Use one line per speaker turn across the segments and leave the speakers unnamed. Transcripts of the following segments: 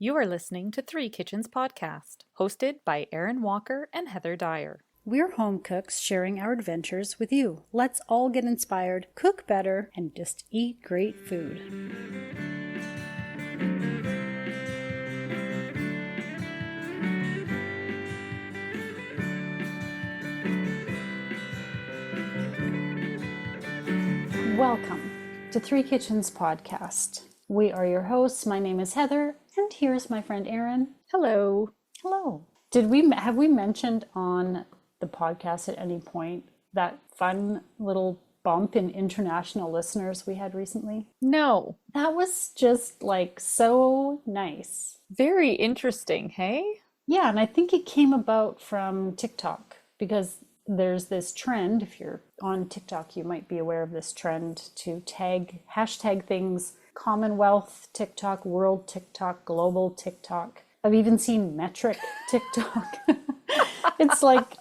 You are listening to Three Kitchens Podcast, hosted by Erin Walker and Heather Dyer.
We're home cooks sharing our adventures with you. Let's all get inspired, cook better, and just eat great food. Welcome to Three Kitchens Podcast. We are your hosts. My name is Heather, and here's my friend Erin.
Hello.
Hello. Have we mentioned on the podcast at any point that fun little bump in international listeners we had recently?
No.
That was just like so nice.
Very interesting, hey?
Yeah, and I think it came about from TikTok because there's this trend. If you're on TikTok, you might be aware of this trend to hashtag things: Commonwealth TikTok, World TikTok, Global TikTok. I've even seen metric TikTok. It's like,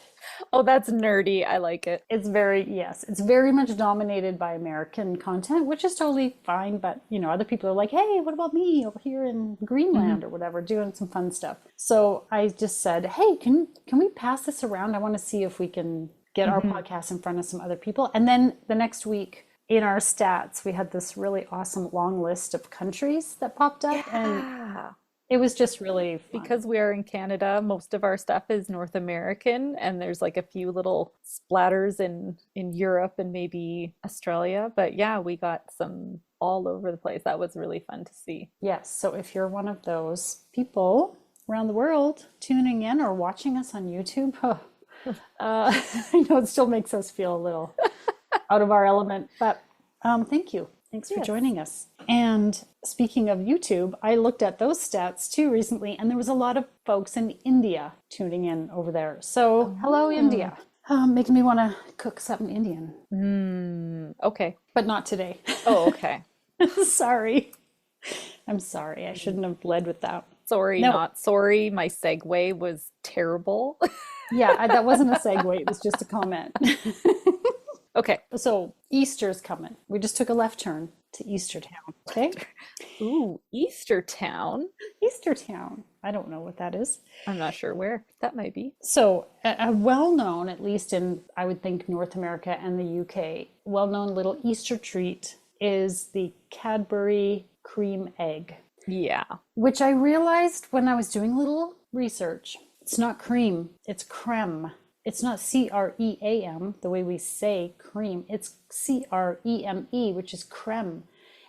oh, that's nerdy. I like it.
it's very much dominated by American content, which is totally fine. But, other people are like, hey, what about me over here in Greenland or whatever, doing some fun stuff. So I just said, hey, can we pass this around? I want to see if we can get our podcast in front of some other people. And then the next week in our stats, we had this really awesome long list of countries that popped up.
Yeah.
And it was just really fun.
Because we are in Canada, most of our stuff is North American, and there's like a few little splatters in Europe and maybe Australia. But yeah, we got some all over the place. That was really fun to see.
Yes. So if you're one of those people around the world tuning in or watching us on YouTube, I know it still makes us feel a little out of our element, but thank you. Thanks for joining us. And speaking of YouTube, I looked at those stats too recently, and there was a lot of folks in India tuning in over there. So hello, India. Making me want to cook something Indian.
Okay.
But not today.
Oh, okay.
Sorry. I'm sorry. I shouldn't have led with that.
Sorry,
No.
not sorry. My segue was terrible.
Yeah, that wasn't a segue. It was just a comment.
Okay.
So Easter's coming. We just took a left turn to Eastertown. Okay.
Ooh, Eastertown.
Eastertown. I don't know what that is.
I'm not sure where that might be.
So a well-known, at least in, I would think, North America and the UK, well-known little Easter treat is the Cadbury Creme Egg.
Yeah.
Which I realized when I was doing a little research. It's not cream, it's creme. It's not C-R-E-A-M, the way we say cream. It's C-R-E-M-E, which is creme.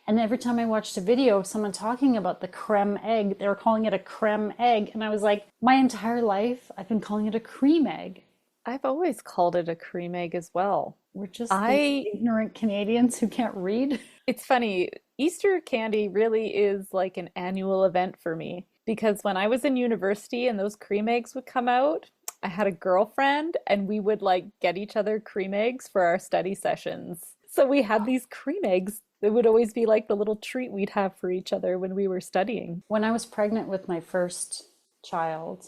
And every time I watched a video of someone talking about the creme egg, they were calling it a creme egg. And I was like, my entire life, I've been calling it a cream egg.
I've always called it a cream egg as well.
We're just these ignorant Canadians who can't read.
It's funny, Easter candy really is like an annual event for me. Because when I was in university and those cream eggs would come out, I had a girlfriend and we would like get each other cream eggs for our study sessions. So we had these cream eggs. It would always be like the little treat we'd have for each other when we were studying.
When I was pregnant with my first child,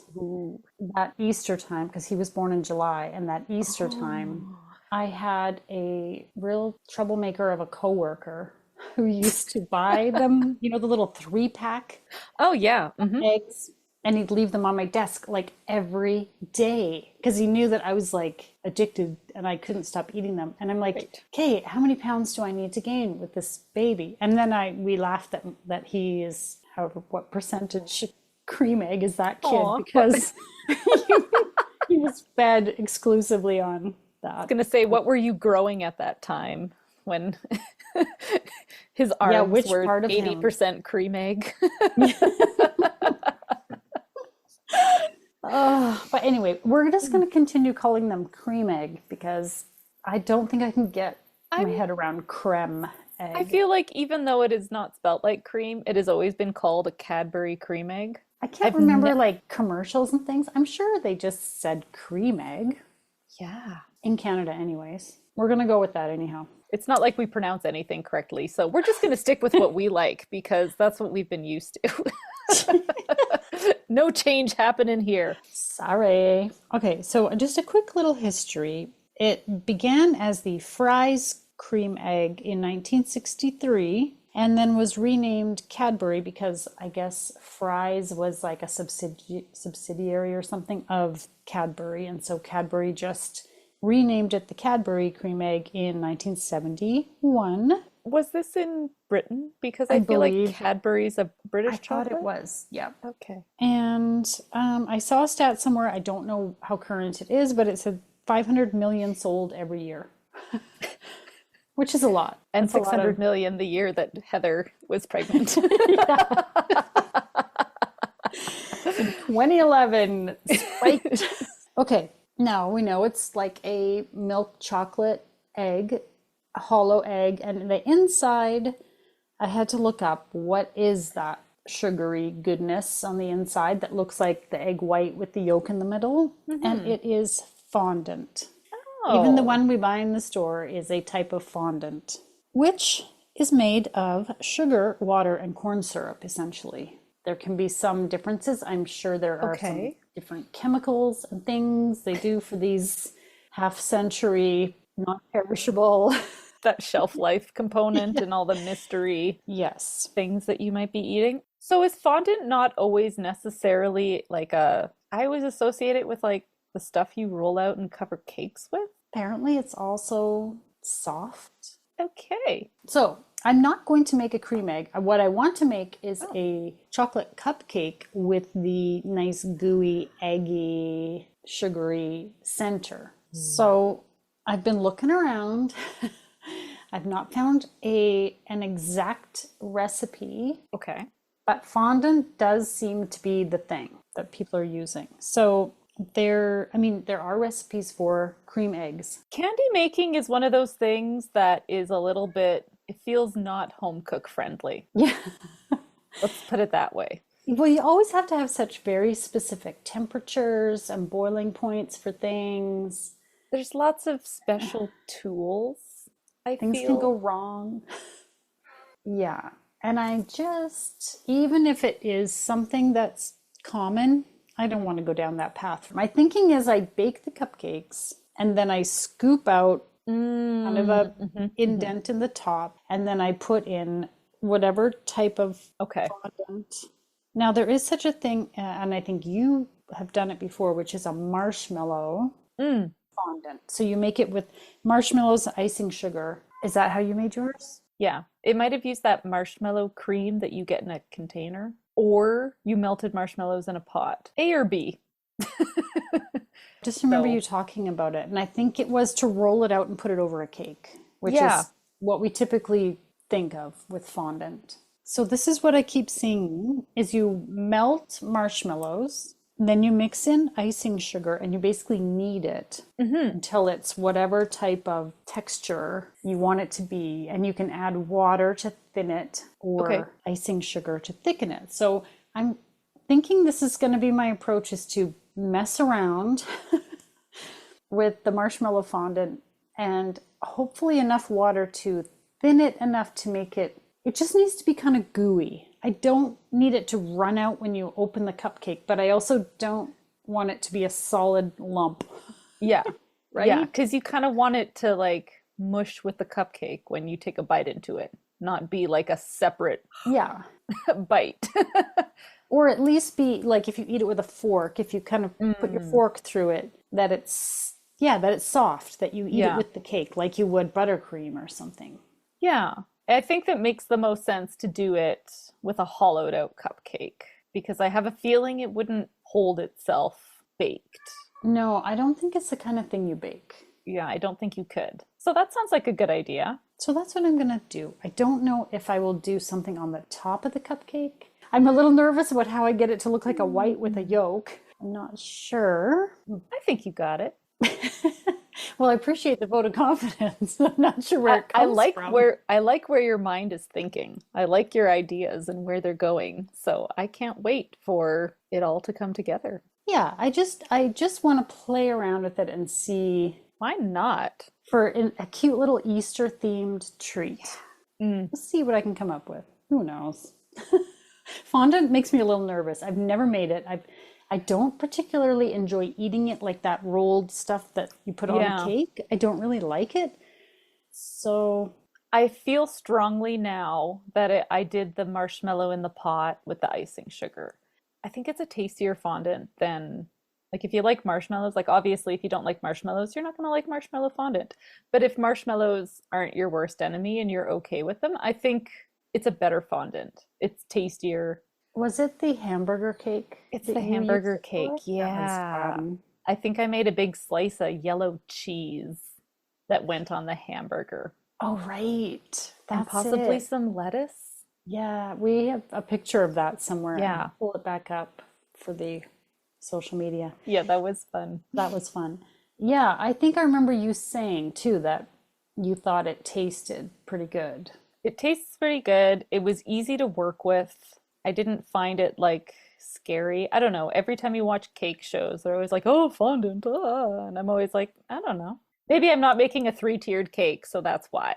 that Easter time, because he was born in July, and that Easter time, I had a real troublemaker of a coworker who used to buy them, the little 3-pack
Oh, yeah.
eggs. And he'd leave them on my desk like every day because he knew that I was like addicted and I couldn't stop eating them. And I'm like, okay, how many pounds do I need to gain with this baby? And then we laughed that he is, however, what percentage cream egg is that kid?
Aw.
Because he was fed exclusively on that.
I was going to say, what were you growing at that time when his arms
which
were
part of him?
80% cream egg?
But anyway, we're just going to continue calling them cream egg because I don't think I can get my head around creme egg.
I feel like even though it is not spelt like cream, it has always been called a Cadbury Creme Egg.
I can't remember like commercials and things. I'm sure they just said cream egg.
Yeah.
In Canada anyways. We're going to go with that anyhow.
It's not like we pronounce anything correctly, so we're just going to stick with what we like because that's what we've been used to. No change happening here.
Sorry. Okay, so just a quick little history. It began as the Fry's Cream Egg in 1963 and then was renamed Cadbury because I guess Fry's was like a subsidiary or something of Cadbury. And so Cadbury just renamed it the Cadbury Creme Egg in 1971.
Was this in Britain? Because
I
I feel like
believe.
Cadbury's a
I
British
thought it
chocolate.
was, yeah.
Okay.
And I saw a stat somewhere, I don't know how current it is, but it said 500 million sold every year, which is a lot.
And
That's a lot
600
of,
million the year that Heather was pregnant.
yeah. 2011 spiked. Okay, now we know it's like a milk chocolate egg, a hollow egg, and the inside, I had to look up what is that sugary goodness on the inside that looks like the egg white with the yolk in the middle, and it is fondant. Even the
Oh,
one we buy in the store is a type of fondant, which is made of sugar, water, and corn syrup, essentially. There can be some differences. I'm sure there are some
okay.
different chemicals and things they do for these half-century, non-perishable.
That shelf life component and all the mystery
Yes.
things that you might be eating. So is fondant not always necessarily like a, I always associate it with like the stuff you roll out and cover cakes with?
Apparently, it's also soft.
Okay.
So, I'm not going to make a cream egg. What I want to make is a chocolate cupcake with the nice gooey, eggy, sugary center. So, I've been looking around. I've not found an exact recipe,
Okay.
but fondant does seem to be the thing that people are using. So, there are recipes for cream eggs.
Candy making is one of those things that is a little bit, it feels not home cook friendly.
Yeah.
Let's put it that way.
Well, you always have to have such very specific temperatures and boiling points for things.
There's lots of special tools, I
Things can go
feel.
wrong. Yeah. And even if it is something that's common, I don't want to go down that path. My thinking is I bake the cupcakes and then I scoop out kind of a indent in the top, and then I put in whatever type of
Okay.
fondant. Now, there is such a thing, and I think you have done it before, which is a marshmallow
Mm.
fondant. So you make it with marshmallows, icing sugar. Is that how you made yours?
Yeah, it might have used that marshmallow cream that you get in a container, or you melted marshmallows in a pot. A or B.
Just remember you
So,
talking about it. And I think it was to roll it out and put it over a cake, which
yeah.
is what we typically think of with fondant. So this is what I keep seeing is you melt marshmallows, then you mix in icing sugar and you basically knead it
Hmm.
until it's whatever type of texture you want it to be. And you can add water to thin it
Okay.
or icing sugar to thicken it. So I'm thinking this is going to be my approach is to mess around with the marshmallow fondant and hopefully enough water to thin it enough to make it, it just needs to be kind of gooey. I don't need it to run out when you open the cupcake, but I also don't want it to be a solid lump,
Yeah. Yeah,
right?
because you kind of want it to like mush with the cupcake when you take a bite into it, not be like a separate
Yeah.
bite.
Or at least be like if you eat it with a fork, if you kind of put your
Mm,
fork through it, that it's, yeah, that it's soft, that you eat it
yeah.
with the cake like you would buttercream or something.
Yeah. I think that makes the most sense to do it with a hollowed out cupcake because I have a feeling it wouldn't hold itself baked.
No, I don't think it's the kind of thing you bake.
Yeah, I don't think you could. So that sounds like a good idea.
So that's what I'm gonna do. I don't know if I will do something on the top of the cupcake. I'm a little nervous about how I get it to look like a white with a
Mm,
yolk. I'm not sure.
I think you got it.
Well, I appreciate the vote of confidence. I'm not sure where it comes from.
I like where your mind is thinking. I like your ideas and where they're going. So I can't wait for it all to come together.
Yeah, I just want to play around with it and see
Why not?
for a cute little Easter themed treat.
Mm,
Let's see what I can come up with. Who knows? Fondant makes me a little nervous. I've never made it. I don't particularly enjoy eating it like that rolled stuff that you put on a
yeah.
cake. I don't really like it. So,
I feel strongly now that I did the marshmallow in the pot with the icing sugar. I think it's a tastier fondant than, like, if you like marshmallows, like obviously if you don't like marshmallows, you're not going to like marshmallow fondant. But if marshmallows aren't your worst enemy and you're okay with them, I think it's a better fondant. It's tastier.
Was it the hamburger cake
It's
that
the
you used
hamburger
it for?
cake.
That was
Yeah.
fun.
I think I made a big slice of yellow cheese that went on the hamburger
Oh, right.
and
That's
possibly
it.
some lettuce.
Yeah, we have a picture of that somewhere.
Yeah.
I'll pull it back up for the social media.
Yeah, that was fun.
That was fun. Yeah, I think I remember you saying too that you thought it tasted pretty good.
It tastes pretty good. It was easy to work with. I didn't find it like scary. I don't know. Every time you watch cake shows, they're always like, "Oh, fondant." Ah. And I'm always like, I don't know. Maybe I'm not making a three-tiered cake, so that's why.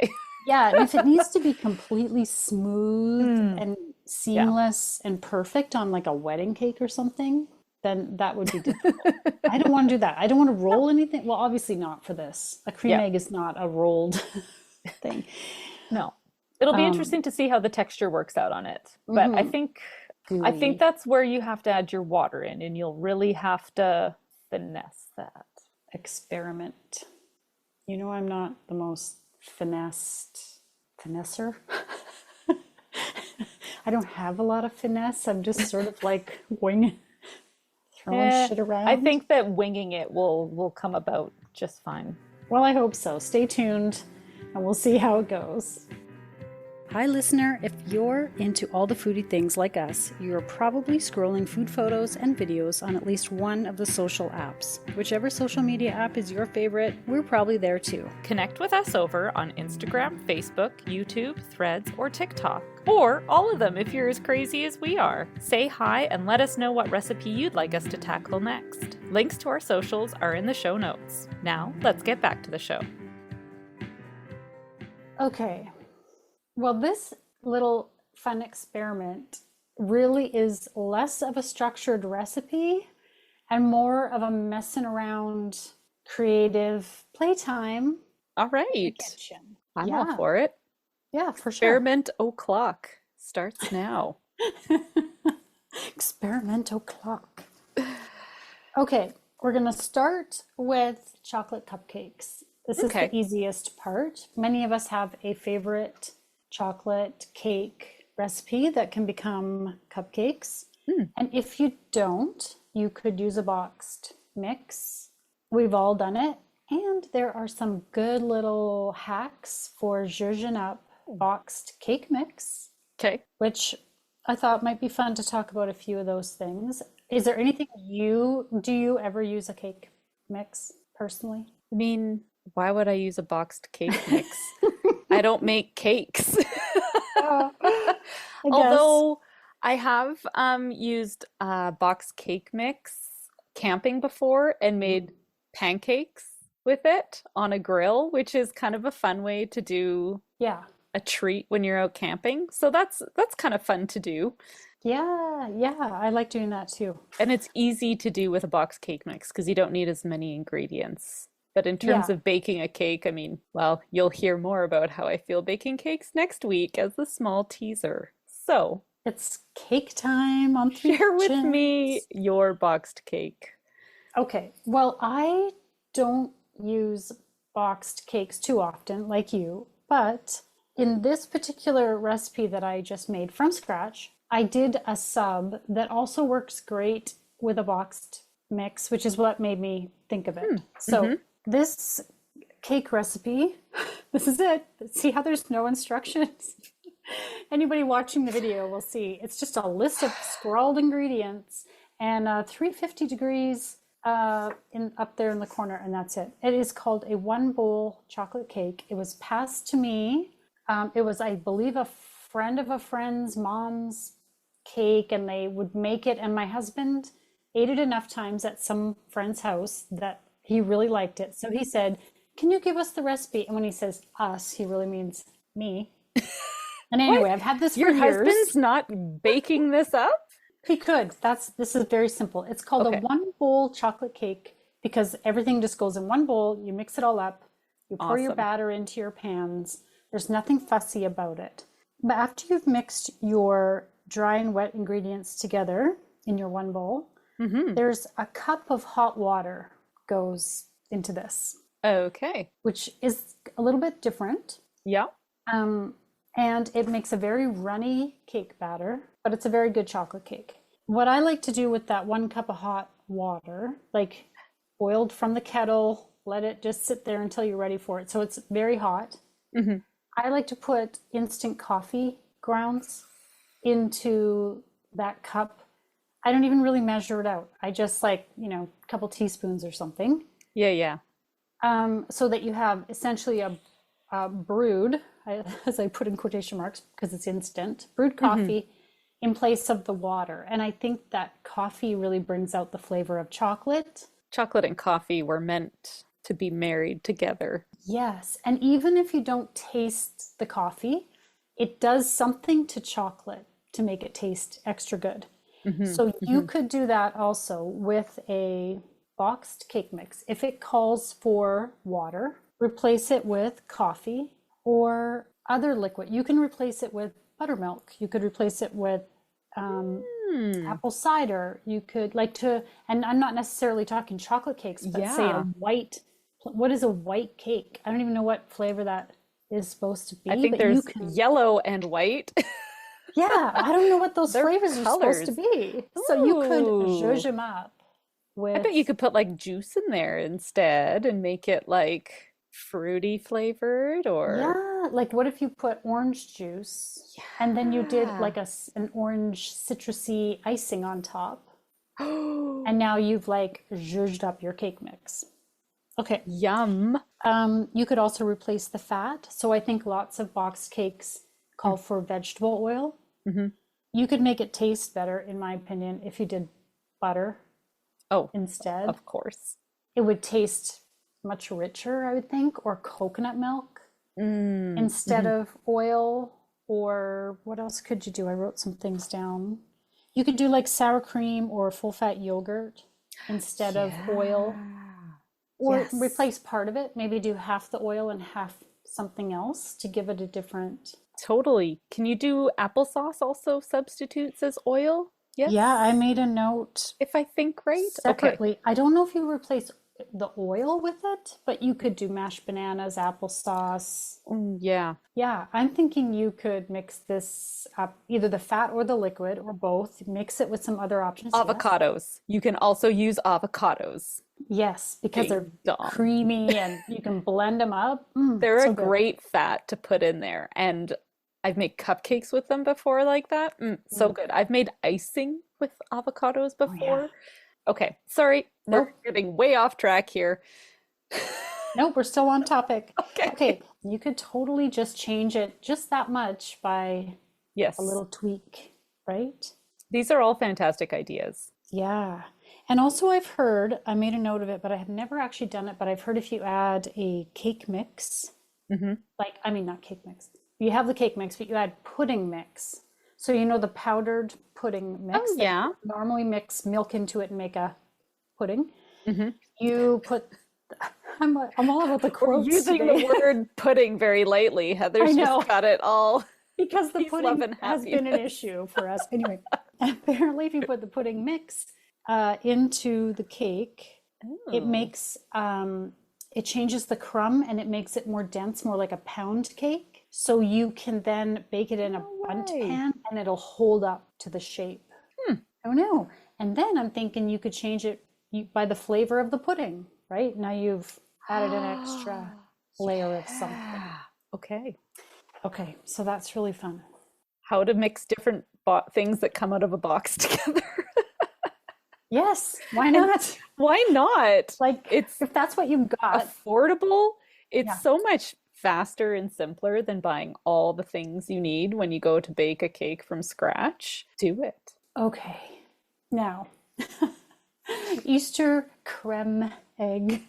Yeah, and if it needs to be completely smooth
Mm,
and
yeah.
seamless and perfect on like a wedding cake or something, then that would be difficult. I don't want to do that. I don't want to roll anything. Well, obviously not for this. A cream
Yeah.
egg is not a rolled thing.
No. It'll be
Um,
interesting to see how the texture works out on it. But
mhm.
I think
Gooey.
that's where you have to add your water in and you'll really have to finesse that.
Experiment. You know, I'm not the most finesser. I don't have a lot of finesse. I'm just sort of like wing throwing
Eh,
shit
I
around.
think that winging it will come about just fine.
Well, I hope so. Stay tuned and we'll see how it goes. Hi, listener. If you're into all the foodie things like us, you're probably scrolling food photos and videos on at least one of the social apps. Whichever social media app is your favorite, we're probably there too.
Connect with us over on Instagram, Facebook, YouTube, Threads, or TikTok. Or all of them if you're as crazy as we are. Say hi and let us know what recipe you'd like us to tackle next. Links to our socials are in the show notes. Now, let's get back to the show.
Okay. Well, this little fun experiment really is less of a structured recipe and more of a messing around creative playtime
All
in the
right.
kitchen.
I'm all
Yeah,
for it.
yeah, for sure.
Experiment o'clock starts now.
Experimental clock. Okay, we're going to start with chocolate cupcakes. This is the
Okay.
easiest part. Many of us have a favorite chocolate cake recipe that can become cupcakes.
Hmm.
And if you don't, you could use a boxed mix. We've all done it. And there are some good little hacks for zhuzhing up boxed cake mix,
Okay.
which I thought might be fun to talk about a few of those things. Is there anything do you ever use a cake mix personally?
I mean, why would I use a boxed cake mix? I don't make cakes.
I guess.
Although I have used boxed cake mix camping before and made pancakes with it on a grill, which is kind of a fun way to do
Yeah.
a treat when you're out camping. So that's kind of fun to do.
Yeah, yeah, I like doing that too.
And it's easy to do with a boxed cake mix because you don't need as many ingredients. But in terms
Yeah,
of baking a cake, I mean, well, you'll hear more about how I feel baking cakes next week as a small teaser. So,
it's cake time on Three
share with me
Chins.
your boxed cake.
Okay, well, I don't use boxed cakes too often, like you, but in this particular recipe that I just made from scratch, I did a sub that also works great with a boxed mix, which is what made me think of it. So,
Hmm.
this cake recipe, this is it. See how there's no instructions? Anybody watching the video will see it's just a list of scrawled ingredients and 350 degrees in up there in the corner, and that's it. It is called a one bowl chocolate cake. It was passed to me. It was, I believe, a friend of a friend's mom's cake, and they would make it. And my husband ate it enough times at some friend's house that he really liked it. So he said, "Can you give us the recipe?" And when he says us, he really means me. And
What?
anyway, I've had this for
Your
years.
husband's not baking this up?
He could. This is very simple. It's called a
Okay,
one bowl chocolate cake because everything just goes in one bowl. You mix it all up. You pour your
awesome.
batter into your pans. There's nothing fussy about it. But after you've mixed your dry and wet ingredients together in your one bowl, there's a cup of hot water goes into this,
Okay.
which is a little bit different.
Yeah.
And it makes a very runny cake batter, but it's a very good chocolate cake. What I like to do with that 1 cup of hot water, like boiled from the kettle, let it just sit there until you're ready for it. So it's very hot. I like to put instant coffee grounds into that cup. I don't even really measure it out. I just like, a couple teaspoons or something.
Yeah.
So that you have essentially a brewed, as I put in quotation marks because it's instant, brewed coffee in place of the water. And I think that coffee really brings out the flavor of chocolate.
Chocolate and coffee were meant to be married together.
Yes. And even if you don't taste the coffee, it does something to chocolate to make it taste extra good. So you could do that also with a boxed cake mix. If it calls for water, replace it with coffee or other liquid. You can replace it with buttermilk. You could replace it with apple cider. You could and I'm not necessarily talking chocolate cakes, but say what is a white cake? I don't even know what flavor that is supposed to be.
I think there's yellow and white.
Yeah, I don't know what those
They're
flavors are supposed to be. So you could zhuzh them up with...
I bet you could put like juice in there instead and make it like fruity flavored or...
Yeah, like what if you put orange juice and then you did like an orange citrusy icing on top. And now you've like zhuzhed up your cake mix. Okay.
Yum.
You could also replace the fat. So I think lots of boxed cakes call for vegetable oil. You could make it taste better, in my opinion, if you did butter instead.
Of course.
It would taste much richer, I would think, or coconut milk instead of oil. Or what else could you do? I wrote some things down. You could do like sour cream or full fat yogurt instead of oil. Or replace part of it. Maybe do half the oil and half something else to give it a different...
Totally. Can you do applesauce also substitutes as oil? Yes.
Yeah, I made a note
if I think right.
separately.
Okay.
I don't know if you replace the oil with it, but you could do mashed bananas, applesauce.
Yeah.
Yeah, I'm thinking you could mix this up, either the fat or the liquid or both. Mix it with some other options.
Avocados. You can also use avocados.
Yes, because they're
Dumb.
creamy and you can blend them up.
They're
so
a
good.
great fat to put in there. And I've made cupcakes with them before like that. So good. I've made icing with avocados before. Okay, sorry.
Nope.
We're getting way off track here.
Nope, we're still on topic.
Okay.
You could totally just change it just that much by
Yes.
a little tweak, right?
These are all fantastic ideas.
Yeah. And also I've heard, I made a note of it, but I have never actually done it, but I've heard if you add a cake mix, not cake mix. You have the cake mix, but you add pudding mix. So the powdered pudding mix that you normally mix milk into it and make a pudding. You put, I'm all about the quotes
Using
today.
the word pudding very lightly. Heather's just got it all.
Because the
Peace, love,
pudding
and
has been an issue for us. Anyway, apparently if you put the pudding mix into the cake, it makes, it changes the crumb and it makes it more dense, more like a pound cake. So you can then bake it in a bundt pan and it'll hold up to the shape. Oh no. And then I'm thinking you could change it by the flavor of the pudding, right? Now you've added an extra layer of something. Okay, so that's really fun.
How to mix different things that come out of a box together.
Yes, why not?
Why not?
Like, if that's what you've got.
Affordable. It's so much faster and simpler than buying all the things you need when you go to bake a cake from scratch. Do it.
Okay, now, Easter creme egg.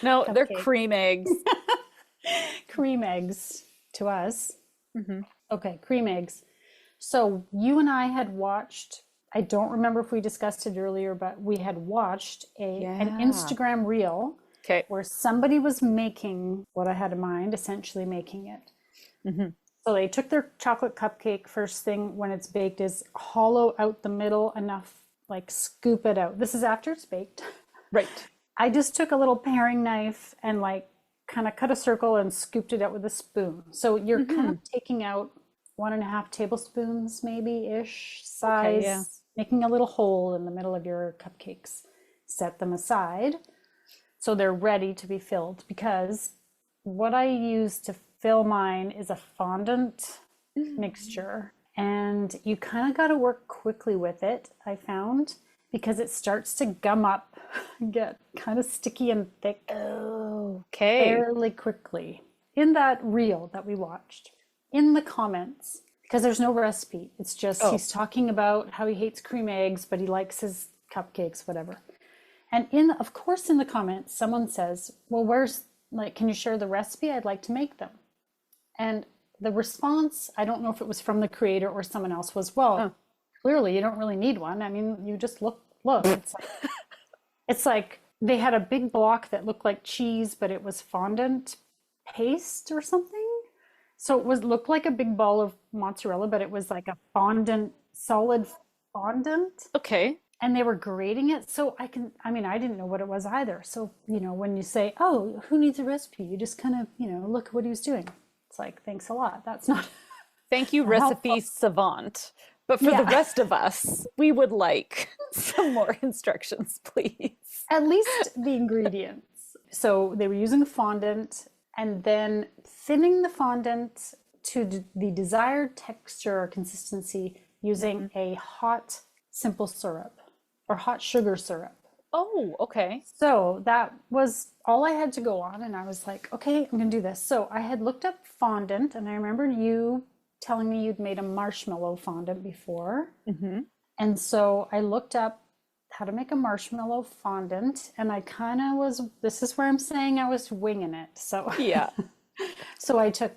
No,
cupcake.
they're cream eggs.
Cream eggs to us. Okay, cream eggs. So you and I had watched, I don't remember if we discussed it earlier, but we had watched an Instagram reel where somebody was making what I had in mind, essentially making it.
Hmm.
So they took their chocolate cupcake. First thing when it's baked is hollow out the middle enough, like scoop it out. This is after it's baked.
Right.
I just took a little paring knife and like kind of cut a circle and scooped it out with a spoon. So you're kind
Hmm.
of taking out 1.5 tablespoons maybe ish
Okay, yeah.
size, making a little hole in the middle of your cupcakes. Set them aside so they're ready to be filled, because what I use to fill mine is a fondant mixture. And you kind of got to work quickly with it, I found, because it starts to gum up, get kind of sticky and thick
Okay.
fairly quickly. In that reel that we watched, in the comments, because there's no recipe, it's just
Oh,
he's talking about how he hates cream eggs, but he likes his cupcakes, whatever. And of course, in the comments, someone says, well, can you share the recipe? I'd like to make them. And the response, I don't know if it was from the creator or someone else, was,
oh.
well, clearly you don't really need one. I mean, you just look. It's like they had a big block that looked like cheese, but it was fondant paste or something. So it looked like a big ball of mozzarella, but it was like a fondant, solid fondant.
Okay.
And they were grating it. So I didn't know what it was either. So, when you say, oh, who needs a recipe? You just kind of, look at what he was doing. It's like, thanks a lot. That's not
Thank you,
helpful.
recipe savant. But for the
Yeah,
rest of us, we would like some more instructions, please.
at least the ingredients. So they were using fondant and then thinning the fondant to the desired texture or consistency using a hot simple syrup or hot sugar syrup.
Oh, okay.
So that was all I had to go on. And I was like, okay, I'm going to do this. So I had looked up fondant, and I remember you telling me you'd made a marshmallow fondant before.
Hmm.
And so I looked up how to make a marshmallow fondant, and I kind of this is where I'm saying I was winging it. So,
Yeah.
so I took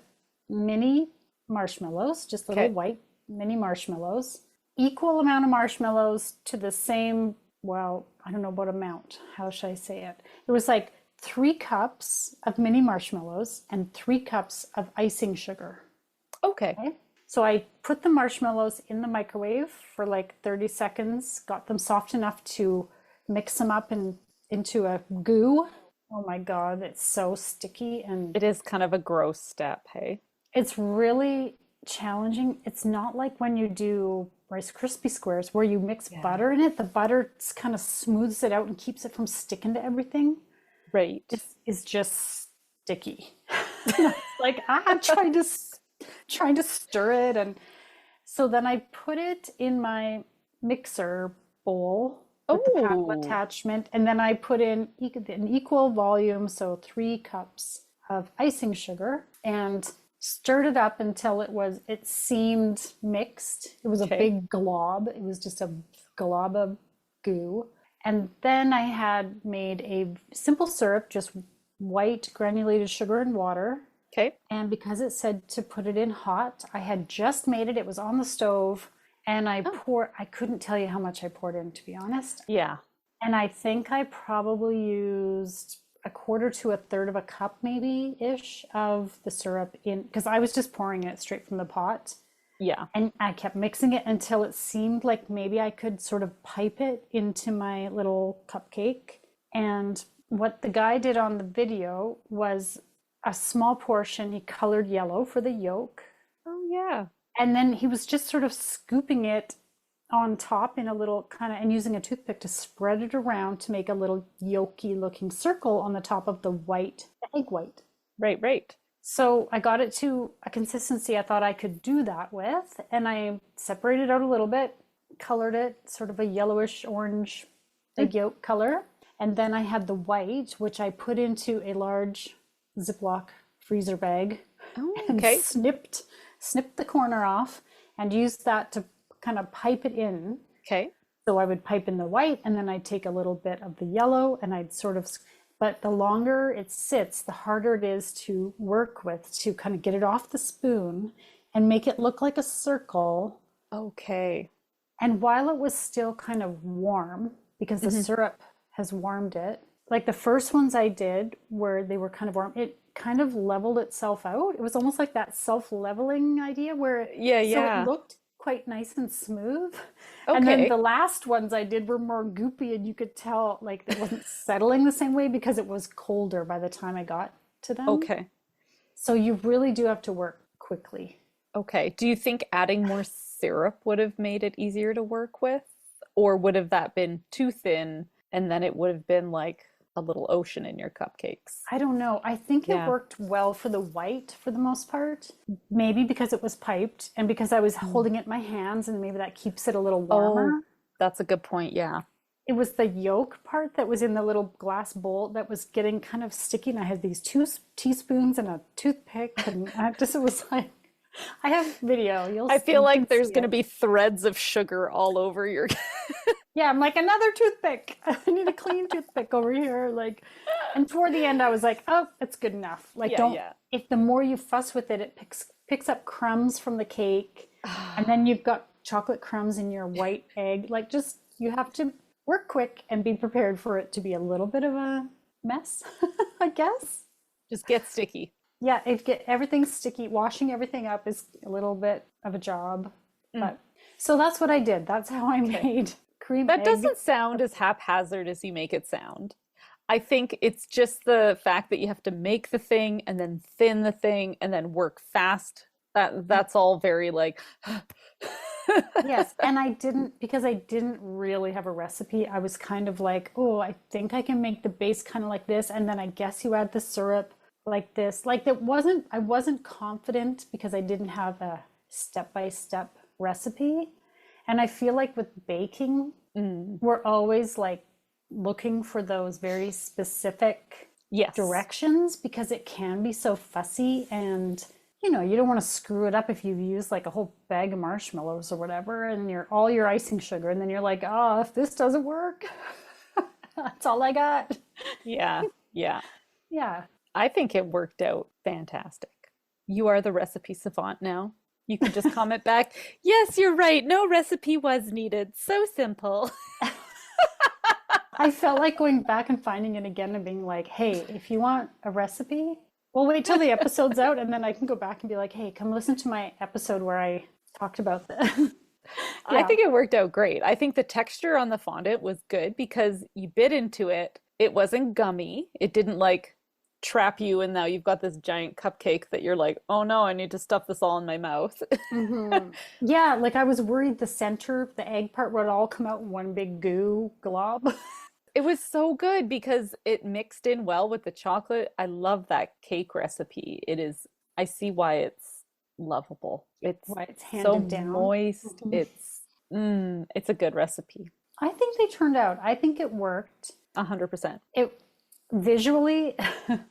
mini marshmallows, just little
Okay.
white mini marshmallows, equal amount of marshmallows to the same, well, I don't know what amount. How should I say it? It was like 3 cups of mini marshmallows and 3 cups of icing sugar.
Okay.
Okay. So I put the marshmallows in the microwave for like 30 seconds, got them soft enough to mix them up into a goo. Oh my God, it's so sticky and
It is kind of a gross step, hey?
it's really challenging. It's not like when you do Rice Krispie squares where you mix
Yeah.
butter in it. The butter kind of smooths it out and keeps it from sticking to everything.
Right.
This is just sticky. Like trying to stir it, and so then I put it in my mixer bowl with the paddle
Oh,
attachment, and then I put in an equal volume, so 3 cups of icing sugar, and stirred it up until it seemed mixed. It was a
okay.
big glob. It was just a glob of goo. And then I had made a simple syrup, just white granulated sugar and water.
Okay.
And because it said to put it in hot, I had just made it. It was on the stove. And
Oh,
I couldn't tell you how much I poured in, to be honest.
yeah.
And I think I probably used a quarter to a third of a cup, maybe ish, of the syrup in, because I was just pouring it straight from the pot.
Yeah.
And I kept mixing it until it seemed like maybe I could sort of pipe it into my little cupcake. And what the guy did on the video was a small portion, he colored yellow for the yolk.
Oh, yeah.
And then he was just sort of scooping it on top in a little kind of, and using a toothpick to spread it around to make a little yolky looking circle on the top of the egg white.
Right, right.
So I got it to a consistency I thought I could do that with, and I separated out a little bit, colored it sort of a yellowish orange
Mm.
egg yolk color, and then I had the white, which I put into a large Ziploc freezer bag
Oh,
and
okay.
snipped the corner off and used that to kind of pipe it in.
Okay.
So I would pipe in the white, and then I'd take a little bit of the yellow, and I'd sort of, but the longer it sits, the harder it is to work with to kind of get it off the spoon and make it look like a circle.
Okay.
And while it was still kind of warm, because the
Hmm.
syrup has warmed it, Like the first ones I did where they were kind of warm, it kind of leveled itself out. It was almost like that self-leveling idea where
Yeah,
so it
yeah.
looked quite nice and smooth. And then the
Okay.
last ones I did were more goopy and you could tell like it wasn't settling the same way because it was colder by the time I got to them.
Okay.
So you really do have to work quickly.
Okay. Do you think adding more syrup would have made it easier to work with? Or would have that been too thin and then it would have been like a little ocean in your cupcakes?
I don't know. I think it
Yeah.
worked well for the white for the most part. Maybe because it was piped and because I was
Mm.
holding it in my hands and maybe that keeps it a little
Oh,
warmer.
that's a good point. Yeah.
It was the yolk part that was in the little glass bowl that was getting kind of sticky. And I had these teaspoons and a toothpick. And I just, it was like, I have video.
I feel
You can
like there's
see
going to
it.
be threads of sugar all over your.
Yeah, I'm like, another toothpick. I need a clean toothpick over here. Like, and toward the end, I was like, oh, it's good enough. Like,
Yeah,
don't,
yeah.
if the more you fuss with it, it picks up crumbs from the cake. And then you've got chocolate crumbs in your white egg. Like, just, you have to work quick and be prepared for it to be a little bit of a mess, I guess.
Just get sticky.
Yeah, it get everything sticky. Washing everything up is a little bit of a job.
Mm,
But so that's what I did. That's how I
okay.
made cream
That
egg.
doesn't sound as haphazard as you make it sound. I think it's just the fact that you have to make the thing and then thin the thing and then work fast. That's all very like
Yes, and I didn't, because I didn't really have a recipe. I was kind of like, oh, I think I can make the base kind of like this, and then I guess you add the syrup like this. Like I wasn't confident because I didn't have a step-by-step recipe. And I feel like with baking,
mm,
we're always like looking for those very specific
yes.
directions because it can be so fussy and you don't want to screw it up if you've used like a whole bag of marshmallows or whatever and you're all your icing sugar and then you're like, oh, if this doesn't work, that's all I got.
Yeah. Yeah.
Yeah.
I think it worked out fantastic. You are the recipe savant now. You can just comment back, yes, you're right. No recipe was needed. So simple.
I felt like going back and finding it again and being like, hey, if you want a recipe, we'll wait till the episode's out and then I can go back and be like, hey, come listen to my episode where I talked about this.
I
Yeah.
think it worked out great. I think the texture on the fondant was good because you bit into it. It wasn't gummy. It didn't like trap you and now you've got this giant cupcake that you're like, oh no, I need to stuff this all in my mouth.
Hmm. Yeah, like I was worried the center, the egg part would all come out in one big goo glob.
It was so good because it mixed in well with the chocolate. I love that cake recipe. It is, I see why it's lovable. It's
Why it's
so
handed down.
moist.
Mhm.
It's a good recipe.
I think they turned out. I think it worked.
100%.
It visually,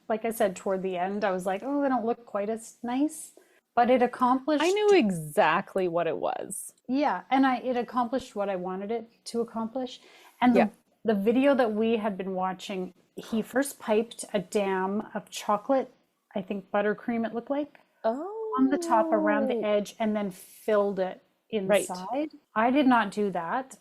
like I said, toward the end, I was like, oh, they don't look quite as nice. But it
I knew
accomplished,
exactly what it was.
yeah, and it accomplished what I wanted it to accomplish. And
Yeah.
the video that we had been watching, he first piped a dam of chocolate, I think buttercream it looked like, on the top around the
Oh,
edge and then filled it
right.
inside. I did not do that.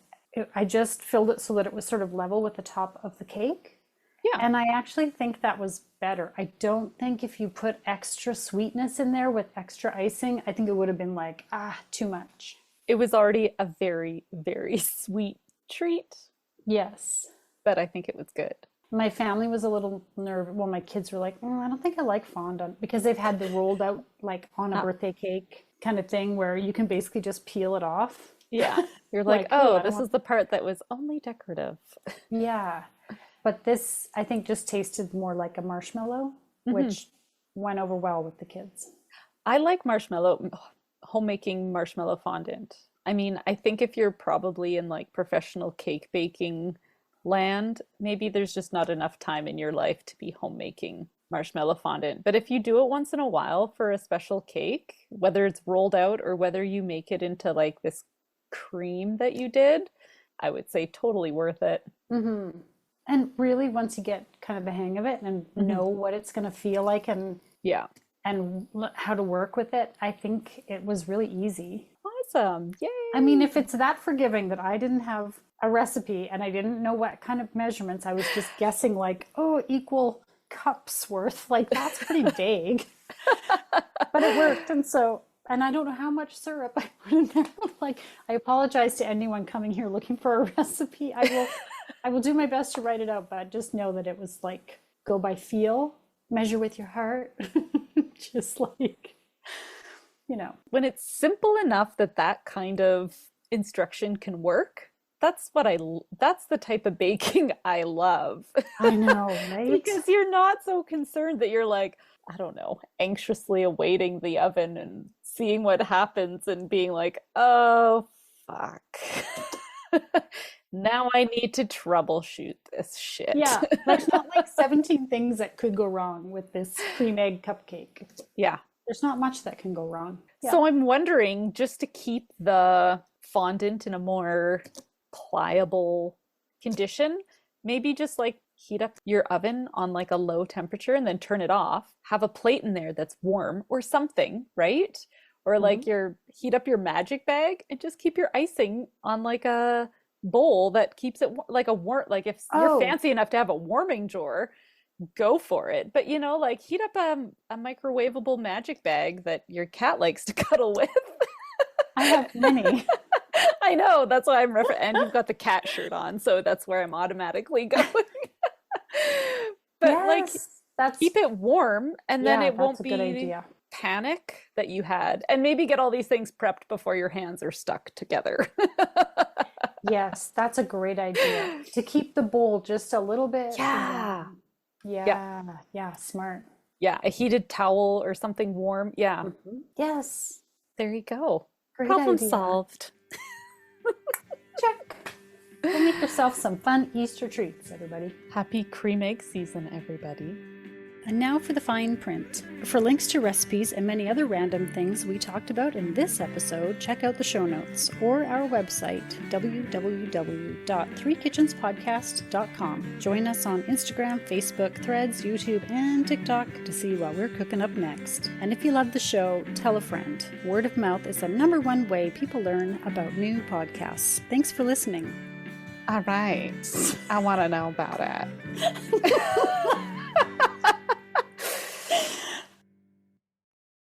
I just filled it so that it was sort of level with the top of the cake.
Yeah.
And I actually think that was better. I don't think if you put extra sweetness in there with extra icing, I think it would have been like, too much.
It was already a very, very sweet treat,
Yes.
but I think it was good.
My family was a little nervous. Well, my kids were like, I don't think I like fondant because they've had the rolled out like on a
Ah,
birthday cake kind of thing where you can basically just peel it off.
yeah. You're like,
Like, oh,
oh,
I don't
this
want,
is the part that was only decorative.
yeah. But this, I think, just tasted more like a marshmallow,
Mhm.
which went over well with the kids.
I like homemaking marshmallow fondant. I mean, I think if you're probably in like professional cake baking land, maybe there's just not enough time in your life to be homemaking marshmallow fondant. But if you do it once in a while for a special cake, whether it's rolled out or whether you make it into like this cream that you did, I would say totally worth it.
Hmm. And really, once you get kind of the hang of it and
Mhm.
know what it's going to feel like
Yeah.
and how to work with it, I think it was really easy.
Awesome.
I mean, if
Yay.
it's that forgiving that I didn't have a recipe and I didn't know what kind of measurements. I was just guessing like, oh, equal cups worth. Like that's pretty vague. But it worked. And I don't know how much syrup I put in there. Like, I apologize to anyone coming here looking for a recipe. I will do my best to write it out, but just know that it was like, go by feel, measure with your heart. Just like,
When it's simple enough that that kind of instruction can work, that's the type of baking I love.
I know, right?
Because you're not so concerned that you're like, I don't know, anxiously awaiting the oven and seeing what happens and being like, oh, fuck. Now I need to troubleshoot this shit.
Yeah, there's not like 17 things that could go wrong with this cream egg cupcake.
Yeah.
There's not much that can go wrong. Yeah.
So I'm wondering, just to keep the fondant in a more pliable condition, maybe just like heat up your oven on like a low temperature and then turn it off. Have a plate in there that's warm or something, right? Or like heat up your magic bag and just keep your icing on like a bowl that keeps it like a warm, like if you're fancy enough to have a warming drawer, go for it. But like heat up a microwavable magic bag that your cat likes to cuddle with.
I have many.
I know, that's why I'm and you've got the cat shirt on, so that's where I'm automatically going. But keep it warm, and then it won't be panic that you had, and maybe get all these things prepped before your hands are stuck together.
Yes, that's a great idea. To keep the bowl just a little bit.
Yeah,
smart.
Yeah, a heated towel or something warm. Yeah.
Mm-hmm. Yes.
There you go.
Great
Problem
idea.
solved.
Check. Go make yourself some fun Easter treats, everybody.
Happy cream egg season, everybody.
And now for the fine print. For links to recipes and many other random things we talked about in this episode, check out the show notes or our website, www.threekitchenspodcast.com. Join us on Instagram, Facebook, Threads, YouTube, and TikTok to see what we're cooking up next. And if you love the show, tell a friend. Word of mouth is the #1 way people learn about new podcasts. Thanks for listening.
All right. I want to know about it.